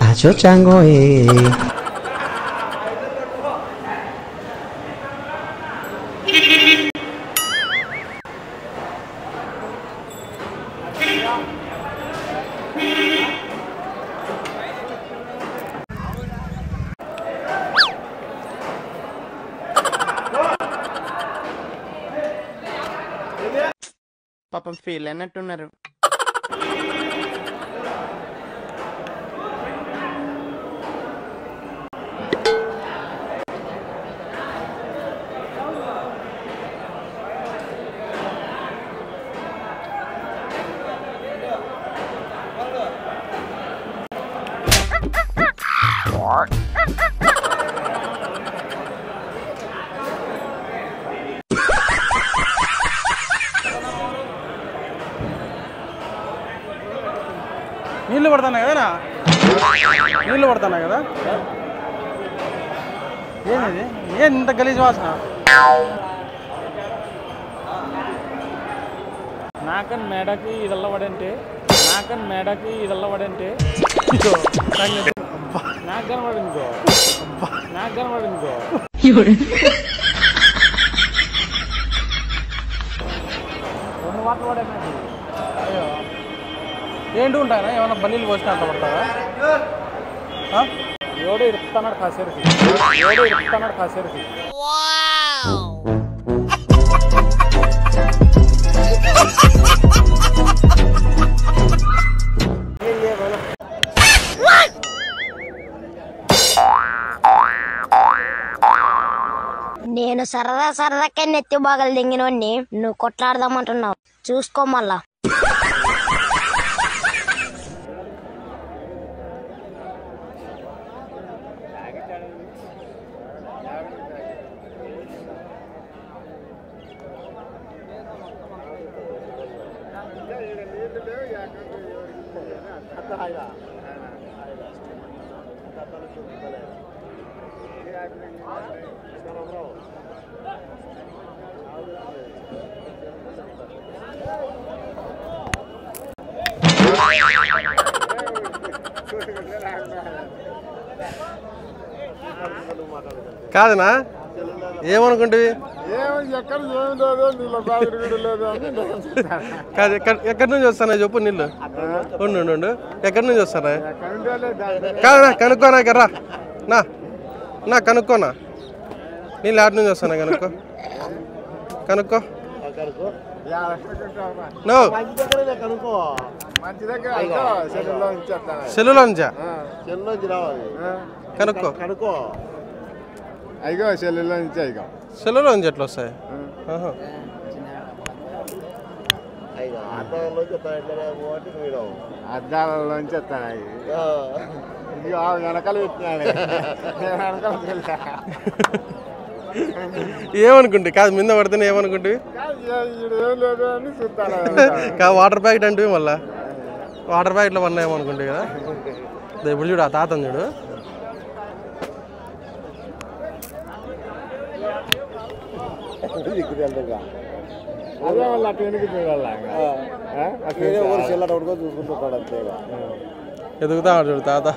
Acho chango పాపం feel అయినట్టున్నారు. నీళ్ళు పడుతున్నాయి కదా, నీళ్ళు పడుతున్నాయి కదా. ఏంది ఏం ఇంత గలీజ్ వాసన? నాకన్ మేడకి ఇదల్ల పడంటే నాకు కనబడింది ఏంటి ఉంటాయా? ఏమన్నా బల్లీలు పోసినా అట్లా పడతారా? ఎవడో ఇరుపుతున్నాడు కాసేరికి. నేను సరదాకే నెత్తి బాగలు దింగినోడిని నువ్వు కొట్లాడదామంటున్నావు. చూసుకో మళ్ళా. కాదనా? ఏమనుకుంటుంది? కాదు, ఎక్కడి నుంచి వస్తానా చెప్పు. నీళ్ళు ఉండు. ఎక్కడి నుంచి వస్తానా? కాదనా కనుక్కోనా? కర్రా నా కనుక్కోనా? నీళ్ళు ఆటి నుంచి వస్తానా? కనుక్కో సెల్లులో నుంచా? కనుక్కో. అయ్యో సెల్లులో నుంచి సెల్లులో నుంచి ఎట్లా వస్తాయి? అద్దాలలోంచి వస్తాయి. వెనకాల పెట్టినాడు. ఏమనుకుంటే కాదు మింద పడితేనే ఏమనుకుంటే వాటర్ ప్యాకెట్ అంటే మళ్ళా వాటర్ ప్యాకెట్లో పడినా ఏమనుకుంటే కదా. ఇప్పుడు చూడు ఆ తాతను చూడు. అదే వాళ్ళు అటు వెనక్కి చూడాలి. చూసుకుంటాడు అంతేగా. ఎదుగుతా చూడు తాత.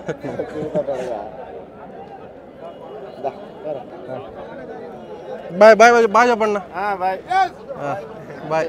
బాయ్ చెప్పండి. బాయ్. బాయ్.